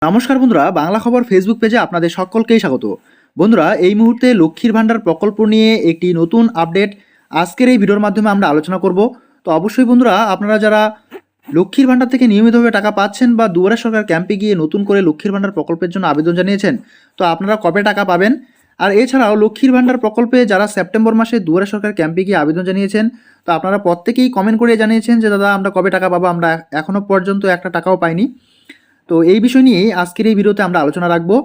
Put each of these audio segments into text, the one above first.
নমস্কার বন্ধুরা, বাংলা খবর ফেসবুক পেজে আপনাদের সকলকেই স্বাগত। বন্ধুরা, এই মুহূর্তে লক্ষ্মীর ভাণ্ডার প্রকল্প নিয়ে একটি নতুন আপডেট আজকের এই ভিডিওর মাধ্যমে আমরা আলোচনা করব। তো অবশ্যই বন্ধুরা, আপনারা যারা লক্ষ্মীর ভাণ্ডার থেকে নিয়মিতভাবে টাকা পাচ্ছেন বা দুয়ারে সরকার ক্যাম্পে গিয়ে নতুন করে লক্ষ্মীর ভাণ্ডার প্রকল্পের জন্য আবেদন জানিয়েছেন, তো আপনারা কবে টাকা পাবেন? আর এছাড়াও লক্ষ্মীর ভাণ্ডার প্রকল্পে যারা সেপ্টেম্বর মাসে দুয়ারে সরকার ক্যাম্পে গিয়ে আবেদন জানিয়েছেন, তো আপনারা প্রত্যেকেই কমেন্ট করে জানিয়েছেন যে দাদা আমরা কবে টাকা পাবো, আমরা এখনও পর্যন্ত একটা টাকাও পাইনি। তো এই বিষয় নিয়েই আজকের এই ভিডিওতে আমরা আলোচনা রাখবো।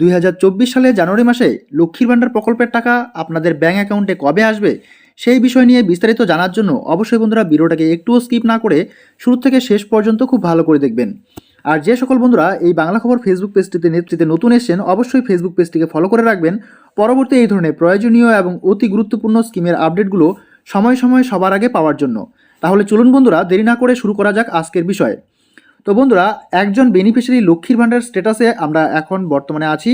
2024 সালে জানুয়ারি মাসে লক্ষ্মীর ভাণ্ডার প্রকল্পের টাকা আপনাদের ব্যাঙ্ক অ্যাকাউন্টে কবে আসবে, সেই বিষয় নিয়ে বিস্তারিত জানার জন্য অবশ্যই বন্ধুরা ভিডিওটাকে একটুও স্কিপ না করে শুরু থেকে শেষ পর্যন্ত খুব ভালো করে দেখবেন। আর যে সকল বন্ধুরা এই বাংলা খবর ফেসবুক পেজটিতে নতুন এসেছেন, অবশ্যই ফেসবুক পেজটিকে ফলো করে রাখবেন। পরবর্তী এই ধরনের প্রয়োজনীয় এবং অতি গুরুত্বপূর্ণ স্কিমের আপডেটগুলো সময় সময় সবার আগে পাওয়ার জন্য। তাহলে চলুন বন্ধুরা, দেরি না করে শুরু করা যাক আজকের বিষয়। তো বন্ধুরা, একজন বেনিফিশিয়ারি লক্ষ্মীর ভাণ্ডার স্ট্যাটাসে আমরা এখন বর্তমানে আছি।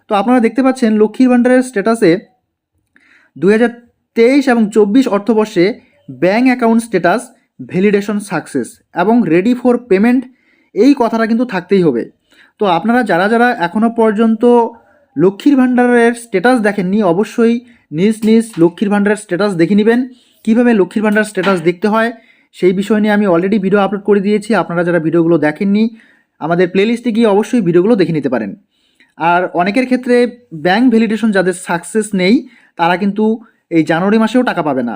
তো আপনারা দেখতে পাচ্ছেন লক্ষ্মীর ভাণ্ডারের স্ট্যাটাসে 2023 এবং 24 অর্থবর্ষে bank account status validation success এবং রেডি ফর পেমেন্ট, এই কথাটা কিন্তু থাকতেই হবে। তো আপনারা যারা যারা এখনও পর্যন্ত লক্ষ্মীর ভাণ্ডারের স্ট্যাটাস দেখেননি, অবশ্যই নিজ নিজ লক্ষ্মীর ভাণ্ডারের স্ট্যাটাস দেখে নেবেন। কীভাবে লক্ষ্মীর ভাণ্ডার স্ট্যাটাস দেখতে হয় সেই বিষয় নিয়ে আমি অলরেডি ভিডিও আপলোড করে দিয়েছি। আপনারা যারা ভিডিওগুলো দেখেননি, আমাদের প্লেলিস্টে গিয়ে অবশ্যই ভিডিওগুলো দেখে নিতে পারেন। আর অনেকের ক্ষেত্রে ব্যাঙ্ক ভ্যালিডেশন যাদের সাকসেস নেই, তারা কিন্তু এই জানুয়ারি মাসেও টাকা পাবে না।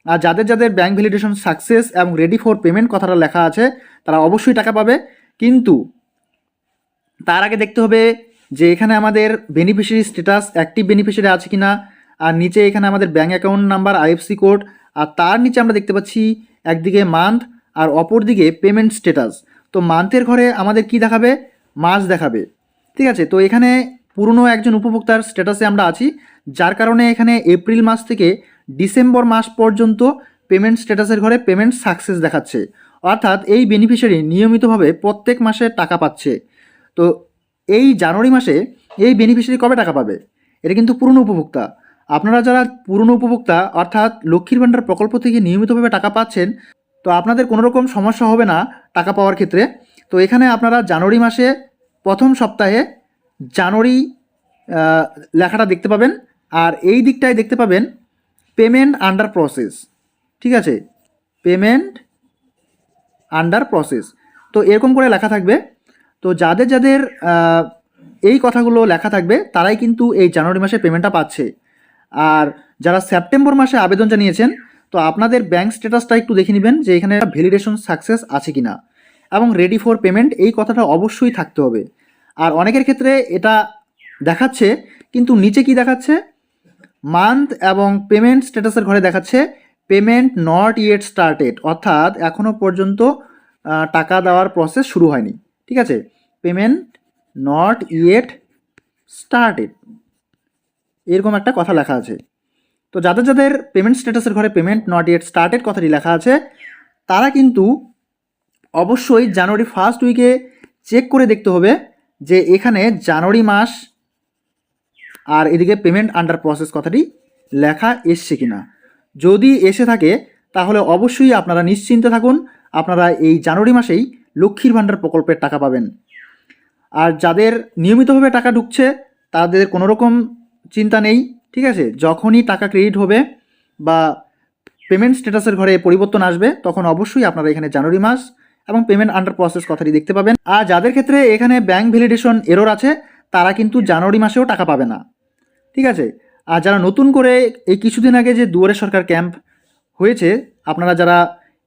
আর যাদের যাদের ব্যাঙ্ক ভ্যালিডেশন সাকসেস এবং রেডি ফর পেমেন্ট কথাটা লেখা আছে, তারা অবশ্যই টাকা পাবে। কিন্তু তার আগে দেখতে হবে যে এখানে আমাদের বেনিফিশিয়ারি স্ট্যাটাস অ্যাক্টিভ বেনিফিশিয়ারি আছে কি না। আর নিচে এখানে আমাদের bank account number, IFSC code, আর তার নিচে আমরা দেখতে পাচ্ছি একদিকে মান্থ আর অপর দিকে পেমেন্ট স্ট্যাটাস। তো মান্থের ঘরে আমাদের কি দেখাবে? মাস দেখাবে। ঠিক আছে, তো এখানে পুরনো একজন উপভোক্তার স্ট্যাটাসে আমরা আছি, যার কারণে এখানে এপ্রিল মাস থেকে ডিসেম্বর মাস পর্যন্ত পেমেন্ট স্ট্যাটাসের ঘরে পেমেন্ট সাকসেস দেখাচ্ছে। অর্থাৎ এই বেনিফিশিয়ারি নিয়মিতভাবে প্রত্যেক মাসে টাকা পাচ্ছে। তো এই জানুয়ারি মাসে এই বেনিফিশিয়ারি কবে টাকা পাবে? এটা কিন্তু পুরনো উপভোক্তা। আপনারা যারা পুরনো উপভোক্তা অর্থাৎ লক্ষ্মীর ভাণ্ডার প্রকল্প থেকে নিয়মিতভাবে টাকা পাচ্ছেন, তো আপনাদের কোনো রকম সমস্যা হবে না টাকা পাওয়ার ক্ষেত্রে। তো এখানে আপনারা জানুয়ারি মাসে প্রথম সপ্তাহে জানুয়ারি লেখাটা দেখতে পাবেন। আর এই দিকটায় দেখতে পাবেন পেমেন্ট আন্ডার প্রসেস। ঠিক আছে, পেমেন্ট আন্ডার প্রসেস, তো এরকম করে লেখা থাকবে। তো যাদের যাদের এই কথাগুলো লেখা থাকবে তারাই কিন্তু এই জানুয়ারি মাসে পেমেন্টটা পাচ্ছে। আর যারা সেপ্টেম্বর মাসে আবেদন জানিয়েছেন, তো আপনাদের ব্যাঙ্ক স্ট্যাটাসটা একটু দেখে নেবেন যে এখানে ভ্যালিডেশন সাকসেস আছে কি না, এবং রেডি ফর পেমেন্ট এই কথাটা অবশ্যই থাকতে হবে। আর অনেকের ক্ষেত্রে এটা দেখাচ্ছে, কিন্তু নিচে কি দেখাচ্ছে? মান্থ এবং পেমেন্ট স্ট্যাটাসের ঘরে দেখাচ্ছে পেমেন্ট নট ইয়েট স্টার্টেড, অর্থাৎ এখনও পর্যন্ত টাকা দেওয়ার প্রসেস শুরু হয়নি। ঠিক আছে, পেমেন্ট নট ইয়েট স্টার্টেড, এরকম একটা কথা লেখা আছে। তো যাদের যাদের পেমেন্ট স্ট্যাটাসের ঘরে পেমেন্ট নট ইয়েট স্টার্টেড কথাটি লেখা আছে, তারা কিন্তু অবশ্যই জানুয়ারি ফার্স্ট উইকে চেক করে দেখতে হবে যে এখানে জানুয়ারি মাস আর এদিকে পেমেন্ট আন্ডার প্রসেস কথাটি লেখা এসছে কিনা। যদি এসে থাকে তাহলে অবশ্যই আপনারা নিশ্চিন্তে থাকুন, আপনারা এই জানুয়ারি মাসেই লক্ষ্মীর ভাণ্ডার প্রকল্পের টাকা পাবেন। আর যাদের নিয়মিতভাবে টাকা ঢুকছে তাদের কোনো রকম চিন্তা নেই। ঠিক আছে, যখনই টাকা ক্রেডিট হবে বা পেমেন্ট স্ট্যাটাসের ঘরে পরিবর্তন আসবে, তখন অবশ্যই আপনারা এখানে জানুয়ারি মাস এবং পেমেন্ট আন্ডার প্রসেস কথাটি দেখতে পাবেন। আর যাদের ক্ষেত্রে এখানে ব্যাঙ্ক ভ্যালিডেশন এরর আছে, তারা কিন্তু জানুয়ারি মাসেও টাকা পাবে না। ঠিক আছে, আর যারা নতুন করে এই কিছুদিন আগে যে দুয়ারে সরকার ক্যাম্প হয়েছে, আপনারা যারা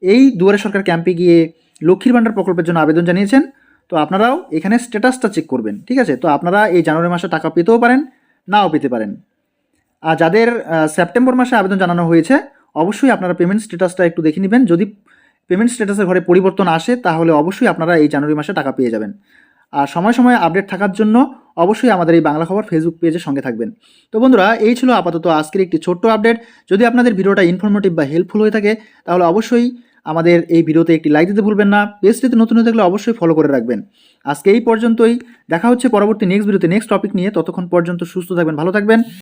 এই দুয়ারে সরকার ক্যাম্পে গিয়ে লক্ষ্মীর ভাণ্ডার প্রকল্পের জন্য আবেদন জানিয়েছেন, তো আপনারাও এখানে স্ট্যাটাসটা চেক করবেন। ঠিক আছে, তো আপনারা এই জানুয়ারি মাসে টাকা পেতেও পারেন, নাও পেতে পারেন। আর যাদের সেপ্টেম্বর মাসে আবেদন জানানো হয়েছে, অবশ্যই আপনারা পেমেন্ট স্ট্যাটাসটা একটু দেখে নেবেন। যদি পেমেন্ট স্ট্যাটাসের ঘরে পরিবর্তন আসে তাহলে অবশ্যই আপনারা এই জানুয়ারি মাসে টাকা পেয়ে যাবেন। আর সময় সময় আপডেট থাকার জন্য অবশ্যই আমাদের এই বাংলা খবর ফেসবুক পেজের সঙ্গে থাকবেন। তো বন্ধুরা, এই ছিল আপাতত আজকের একটি ছোট্ট আপডেট। যদি আপনাদের ভিডিওটা ইনফরমেটিভ বা হেল্পফুল হয়ে থাকে, তাহলে অবশ্যই আমাদের এই ভিডিওতে একটি লাইক দিতে ভুলবেন না। পেজটিতে নতুন হয়ে থাকলে অবশ্যই ফলো করে রাখবেন। আজকে এই পর্যন্তই, দেখা হচ্ছে পরবর্তী নেক্সট ভিডিওতে নেক্সট টপিক নিয়ে। ততক্ষণ পর্যন্ত সুস্থ থাকবেন, ভালো থাকবেন।